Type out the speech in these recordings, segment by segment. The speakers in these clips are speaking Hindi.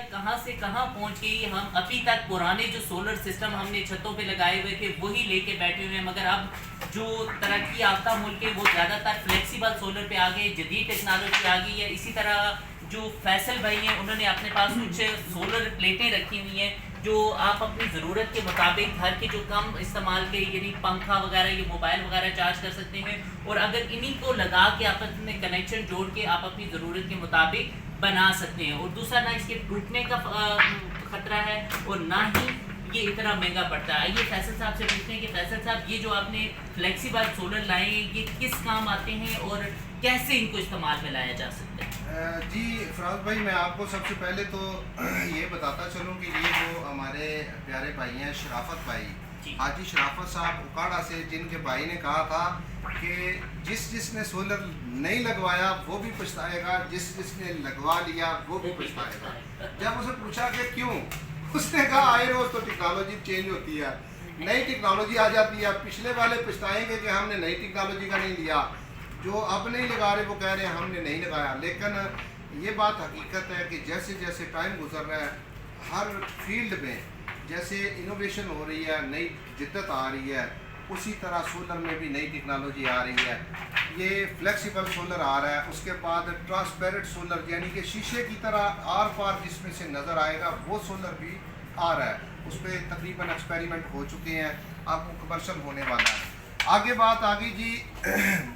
कहाँ से कहाँ पहुंच गई। हम अभी तक पुराने जो सोलर सिस्टम हमने छतों पे लगाए हुए थे वही लेके बैठे हुए हैं, मगर अब जो तरक्की याफ्ता मुल्क है वो ज़्यादातर फ्लेक्सिबल सोलर पे आ गए, जदीद टेक्नोलॉजी आ गई है। इसी तरह जो फैसल भाई हैं उन्होंने अपने पास कुछ सोलर प्लेटें रखी हुई हैं जो आप अपनी ज़रूरत के मुताबिक घर के जो कम इस्तेमाल के यानी पंखा वगैरह या मोबाइल वगैरह चार्ज कर सकते हैं, और अगर इन्हीं को लगा के आप अपने कनेक्शन जोड़ के आप अपनी ज़रूरत के मुताबिक बना सकते हैं। और दूसरा, ना इसके टूटने का खतरा है और ना ही ये इतना महंगा पड़ता है। ये फैसल साहब से पूछते हैं कि फैसल साहब, ये जो आपने फ्लेक्सिबल सोलर लाए ये किस काम आते हैं और कैसे इनको इस्तेमाल में लाया जा सकता है? जी फराज भाई, मैं आपको सबसे पहले तो ये बताता चलूँ कि ये जो हमारे प्यारे भाई हैं शराफत भाई, हाजी शराफत साहब उकाड़ा से, जिनके भाई ने कहा था कि जिसने सोलर नहीं लगवाया वो भी पछताएगा, जिसने लगवा लिया वो भी पछताएगा। जब उसे पूछा कि क्यों, उसने कहा आए रोज तो टेक्नोलॉजी चेंज होती है, नई टेक्नोलॉजी आ जाती है। पिछले वाले पछताएंगे कि हमने नई टेक्नोलॉजी का नहीं लिया, जो अब नहीं लगा रहे वो कह रहे हैं हमने नहीं लगाया। लेकिन ये बात हकीकत है कि जैसे जैसे टाइम गुजर रहा है, हर फील्ड में जैसे इनोवेशन हो रही है, नई जिद्दत आ रही है, उसी तरह सोलर में भी नई टेक्नोलॉजी आ रही है। ये फ्लेक्सिबल सोलर आ रहा है, उसके बाद ट्रांसपेरेंट सोलर यानी कि शीशे की तरह आर पार जिसमें से नज़र आएगा वो सोलर भी आ रहा है। उस पर तकरीबन एक्सपेरिमेंट हो चुके हैं, अब वो कमर्शियल होने वाला है। आगे बात आ गई जी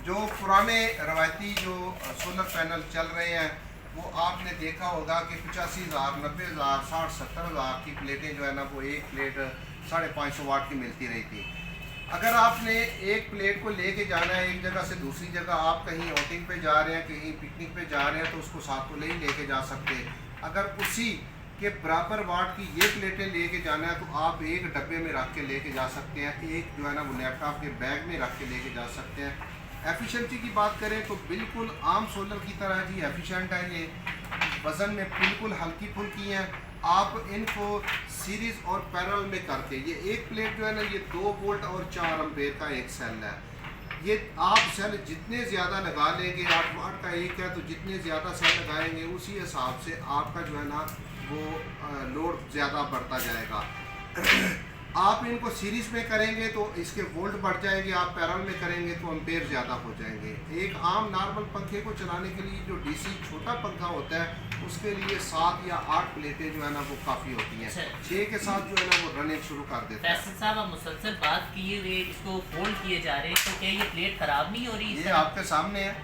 जो पुराने रवायती जो सोलर पैनल चल रहे हैं वो आपने देखा होगा कि 85,000, 90,000, 60, 70,000 की प्लेटें जो है ना, वो एक प्लेट 550 वाट की मिलती रही थी। अगर आपने एक प्लेट को लेके जाना है एक जगह से दूसरी जगह, आप कहीं आउटिंग पे जा रहे हैं, कहीं पिकनिक पे जा रहे हैं, तो उसको साथ तो नहीं लेके जा सकते। अगर उसी के बराबर वाट की ये प्लेटें लेके जाना है तो आप एक डब्बे में रख के लेके जा सकते हैं, एक जो है ना वो लैपटॉप के बैग में रख के लेके जा सकते हैं। एफिशिएंसी की बात करें तो बिल्कुल आम सोलर की तरह जी एफिशिएंट है ये, वज़न में बिल्कुल हल्की फुल्की हैं। आप इनको सीरीज़ और पैरेलल में करके, ये एक प्लेट जो है ना, ये 2 वोल्ट और 4 एम्पेयर का एक सेल है। ये आप सेल जितने ज़्यादा लगा लेंगे, 8 वाट का एक है तो जितने ज़्यादा सेल लगाएंगे उसी हिसाब से आपका जो है ना वो लोड ज़्यादा बढ़ता जाएगा। आप इनको सीरीज़ में करेंगे तो इसके वोल्ट बढ़ जाएंगे, आप पैरेलल में करेंगे तो एम्पेयर ज़्यादा हो जाएंगे। एक आम नॉर्मल पंखे को चलाने के लिए जो डीसी छोटा पंखा होता है उसके लिए 7 या 8 प्लेटें जो है ना वो काफ़ी होती हैं। 6 के साथ जो है ना वो रनिंग शुरू कर देता है। फैसल साहब, आप मुसलसल बात किए हुए इसको फोल्ड किए जा रहे हैं, तो क्या ये प्लेट ख़राब नहीं हो रही? ये आपके सामने है,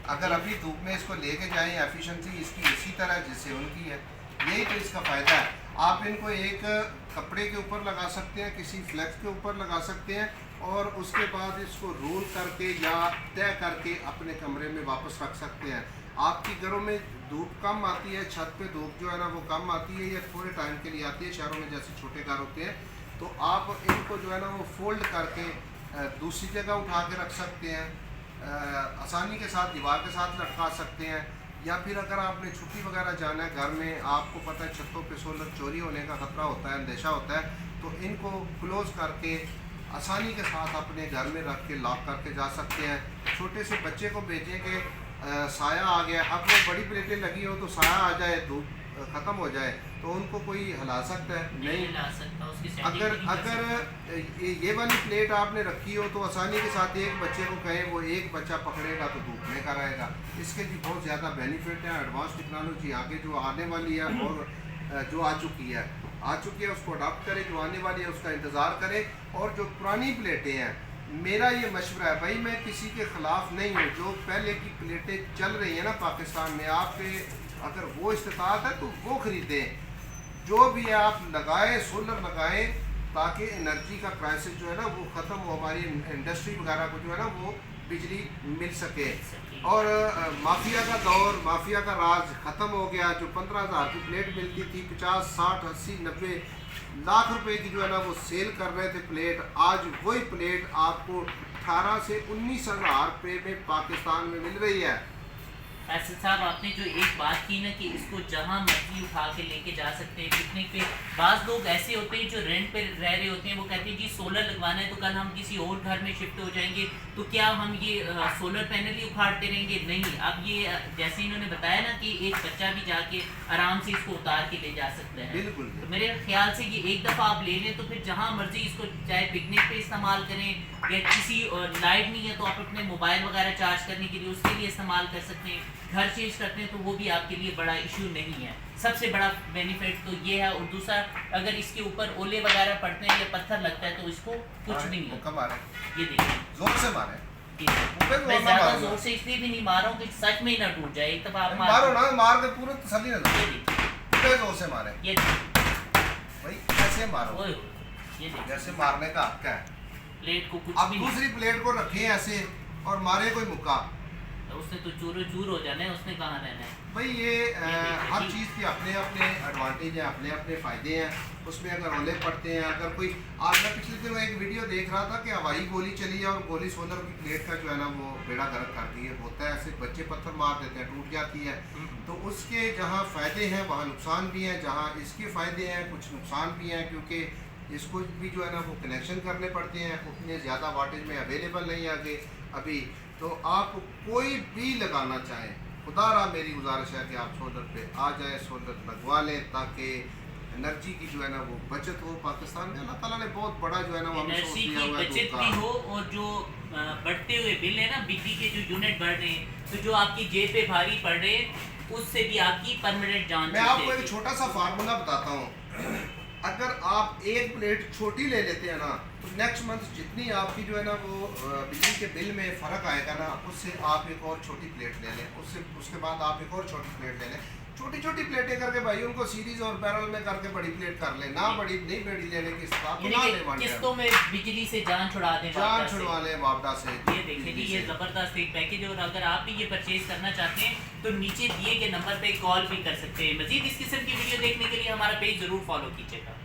अगर अभी धूप में इसको लेके जाएं, एफिशिएंसी इसकी इसी तरह जिससे उनकी है, यही तो इसका फ़ायदा है। आप इनको एक कपड़े के ऊपर लगा सकते हैं, किसी फ्लेक्स के ऊपर लगा सकते हैं, और उसके बाद इसको रोल करके या तय करके अपने कमरे में वापस रख सकते हैं। आपकी घरों में धूप कम आती है, छत पे धूप जो है ना वो कम आती है, या थोड़े टाइम के लिए आती है, शहरों में जैसे छोटे घर होते हैं, तो आप इनको जो है ना वो फोल्ड करके दूसरी जगह उठा के रख सकते हैं, आसानी के साथ दीवार के साथ लटका सकते हैं। या फिर अगर आपने छुट्टी वगैरह जाना है घर में, आपको पता है छतों पे सोलर चोरी होने का खतरा होता है, अंदेशा होता है, तो इनको क्लोज करके आसानी के साथ अपने घर में रख के लॉक करके जा सकते हैं। छोटे से बच्चे को भेजें कि साया आ गया, अब वो बड़ी प्लेटें लगी हो तो साया आ जाए, धूप ख़त्म हो जाए, तो उनको कोई हिला सकता है? नहीं हिला सकता। उसकी अगर ये वाली प्लेट आपने रखी हो तो आसानी के साथ एक बच्चे को कहें, वो एक बच्चा पकड़ेगा तो धूप में का रहेगा। इसके भी बहुत ज़्यादा बेनिफिट हैं। एडवांस टेक्नोलॉजी आगे जो आने वाली है और जो आ चुकी है उसको अडॉप्ट करें, जो आने वाली है उसका इंतज़ार करें। और जो पुरानी प्लेटें हैं, मेरा ये मशवरा है भाई, मैं किसी के ख़िलाफ़ नहीं हूँ, जो पहले की प्लेटें चल रही हैं ना पाकिस्तान में, आप पे अगर वो इस्तेताअत है तो वो ख़रीदें। जो भी है आप लगाएं, सोलर लगाएं, ताकि एनर्जी का क्राइसिस जो है ना वो ख़त्म हो, हमारी इंडस्ट्री वगैरह को जो है ना वो बिजली मिल सके। और माफिया का दौर, माफिया का राज ख़त्म हो गया। जो 15,000 की प्लेट मिलती थी, 50, 60, 80, 90 लाख रुपए की जो है ना वो सेल कर रहे थे प्लेट, आज वही प्लेट आपको 18 से 19,000 रुपये में पाकिस्तान में मिल रही है। फैसल साहब, आपने जो एक बात की ना कि इसको जहां मर्जी उठा के लेके जा सकते हैं पिकनिक पे। बाज़ लोग ऐसे होते हैं जो रेंट पे रह रहे होते हैं, वो कहते हैं जी सोलर लगवाना है तो कल हम किसी और घर में शिफ्ट हो जाएंगे, तो क्या हम ये सोलर पैनल ही उखाड़ते रहेंगे? नहीं। अब ये जैसे इन्होंने बताया ना कि एक बच्चा भी जाके आराम से इसको उतार के ले जा सकता है, बिल्कुल। तो मेरे ख्याल से ये एक दफ़ा आप ले लें तो फिर जहाँ मर्जी इसको चाहे पिकनिक पे इस्तेमाल करें, या किसी लाइट नहीं है तो आप अपने मोबाइल वगैरह चार्ज करने के लिए उसके लिए इस्तेमाल कर सकते हैं, घर चेंज करते हैं तो वो भी आपके लिए बड़ा इशू नहीं है। सबसे बड़ा बेनिफिट तो ये है। और दूसरा, अगर इसके ऊपर ओले वगैरह पड़ते हैं या पत्थर लगता है तो इसको कुछ नहीं है। कब मारे? ये देखिए, जोर से मारे। मैं ज्यादा जोर से इसलिए भी नहीं मार रहा हूँ कि सच में ही ना टूट जाए। एक दफा आप मारो ना, मार के पूरा तसल्ली ना दो। ये देखिए, पूरे जोर से मारे। ये देखिए, भाई कैसे मारो? ओए ये देखिए, जैसे मारने का हक है। प्लेट को कुछ अब भी दूसरी प्लेट को रखे ऐसे और मारे कोई मुक्का, नहीं, उसने तो चूरो चूर हो जाना है, उसने कहाँ रहना है। भाई ये हर चीज़ के अपने अपने एडवांटेज हैं, अपने अपने फ़ायदे हैं। उसमें अगर ओले पड़ते हैं, अगर कोई, आज मैं पिछले दिनों एक वीडियो देख रहा था कि हवाई गोली चली है और गोली सोलर की प्लेट का जो है ना वो बेड़ा गर्क करती है। होता है ऐसे, बच्चे पत्थर मार देते हैं, टूट जाती है। तो उसके जहाँ फ़ायदे हैं वहाँ नुकसान भी हैं, जहाँ इसके फ़ायदे हैं कुछ नुकसान भी हैं, क्योंकि इसको भी जो है ना वो कनेक्शन करने पड़ते हैं, उतने ज़्यादा वाटेज में अवेलेबल नहीं आगे अभी। तो आप कोई भी लगाना चाहें, खुदारा मेरी गुजारिश है कि आप सोलर पे आ जाए, सोलर लगवा लें, ताकि एनर्जी की जो है ना वो बचत हो। पाकिस्तान में अल्लाह ताला ने बहुत बड़ा जो है ना वो एनर्जी की बचत भी हो, और जो बढ़ते हुए बिल है ना, बिजली के जो यूनिट बढ़ रहे हैं, तो जो आपकी जेब पे भारी पड़ रहे हैं उससे भी आपकी परमानेंट जान। मैं आपको एक छोटा सा फार्मूला बताता हूँ। अगर आप एक प्लेट छोटी ले लेते हैं ना, तो नेक्स्ट मंथ जितनी आपकी जो है ना वो बिजली के बिल में फ़र्क आएगा ना, उससे आप एक और छोटी प्लेट ले लें, उसके बाद आप एक और छोटी प्लेट ले लें। छोटी छोटी प्लेटें करके भाई उनको सीरीज और बैरल में करके बड़ी प्लेट कर लें, ना बड़ी नहीं बड़ी लेने की किस्तों में बिजली से जान छुड़ा दें, जान छुड़वा लें वापदा से। ये देखिए जी, ये ज़बरदस्त एक पैकेज है। और अगर आप भी ये परचेज करना चाहते हैं तो नीचे दिए गए नंबर पे कॉल भी कर सकते हैं। मजीद इस किस्म की वीडियो देखने के लिए हमारा पेज ज़रूर फॉलो कीजिएगा।